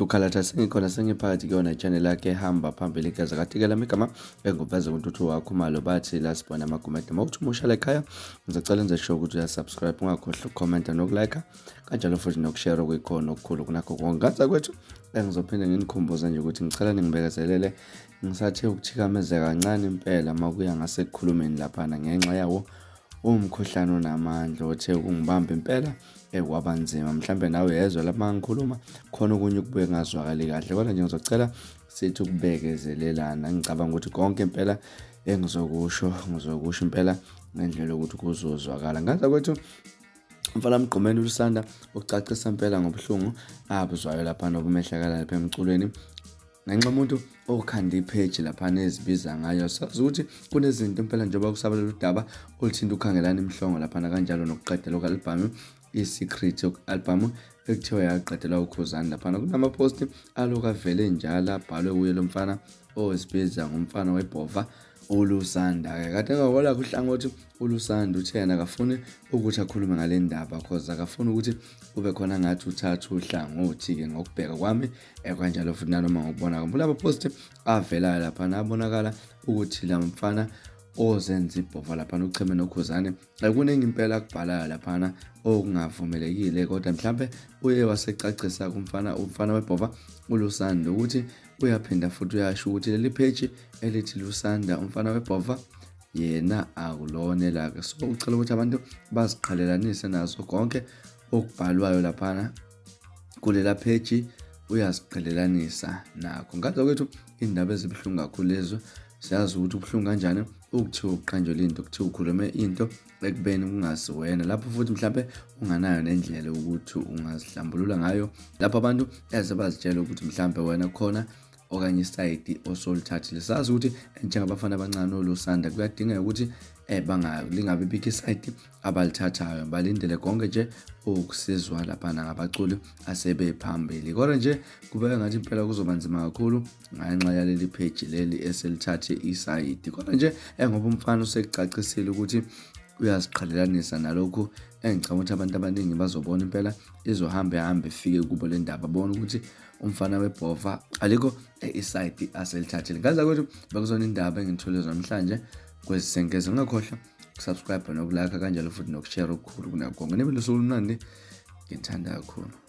ukhalata sengikhona sengiphakathi kuyona channel yakhe ehamba phambili gaza katikela igama enguveza ukuthi wakho malo bathi la sibona amagumede mawuthi umushala ekhaya ngizocela enze sure ukuthi uyasubscribe ungakhohlwa ukucomment nokulike kanjalo futhi nokushare okuyikhona okukhulu kunakho konke ngaza kwethu engizophinda nginikhumbuza nje ukuthi ngicela ningibekezelele ngisathe ukuthikamezeka kancane impela makuya ngasekukhulumeni lapha ngenxa yawo umkhuhlane onamandla othe ungibamba impela ekwabanzima mhlambe nawe yezwa lapha ngikhuluma khona okunye kubuye ngazwakali kahle kodwa nje ngizocela sithi ukubekezelelana ngicabanga ukuthi konke impela engizokusho impela ngendlela ukuthi kuzozwakala ngaza kwethu mfana mgqumeni ulusanda ukucacisa impela ngobuhlungu abuzwayo lapha nobumehlakala lapha emculweni ngenxa umuntu okhanda ipage lapha nezibiza ngayo sazi ukuthi kunezinto impela njengoba kusabalela udaba oluthinta ukhangelana imhlongo lapha kanjalo nokuqedela album iSecret album ekuthiwa yaqedela ukhuzani lapha kunama post aloka vele njalo abhalwe kuye lo mfana ozibiza ngumfana weBhova ulusanda kade ngawola kuhlangothi ulusanda uthena akafuni ukuthi akhulume ngale ndaba cause akafuni ukuthi kube khona ngathi uthatha uhlangothi ke ngokubheka kwami kanjalo futhi nanoma ngokubona kwami laba post avela lapha nabonakala ukuthi la mfana ozenza iBhova lapha ucheme nokhuzane akuningi impela kubhalayo lapha okungavumelekile kodwa mhlambe uye wasecacisa umfana weBhova ulusanda ukuthi uyaphinda futhi uyasho ukuthi leli page elithi lusanda umfana weBhova yena akulone la ke so ucela ukuthi abantu baziqhalelanise nazo konke okubhalwayo lapha kulela page uyaziqhelelanisa nakho ngathi kwethu indaba ezibhlungu kakhulu lezo siyazi ukuthi ubhlungu kanjani ukuthiwa uqanjwe into ukuthiwa ukhulume into ekubeni kungasiwena lapho futhi mhlambe unganayo nendlela ukuthi ungazihlambulula ngayo lapho abantu ezabazitshela ukuthi mhlambe wena khona okanye iside osolithathile sazi ukuthi njengabafana abancane olusanda kuyadingeka ukuthi lingabe bikho iside abalithathayo balindele konke nje ukusizwa lapha ngabaculi asebephambili kodwa nje kubeka ngathi impela kuzoba nzima kakhulu ngenxa yaleli page leli eselithathe iside kodwa nje ngoba umfana usekucacisile ukuthi uyaziqhalelanisa nalokho engicabanga ukuthi abantu abaningi bazobona impela izohamba ifike kubo le ndaba bona ukuthi umfana weBhova aliko iside aselithathile ngaza kwethu bekuzona indaba engithole namhlanje kwesisenkeze ngakhohlwa subscribe nokulike kanjalo futhi nokushare okukhulu kunakho konke nibe lusuku lumnandi ngithanda kakhulu.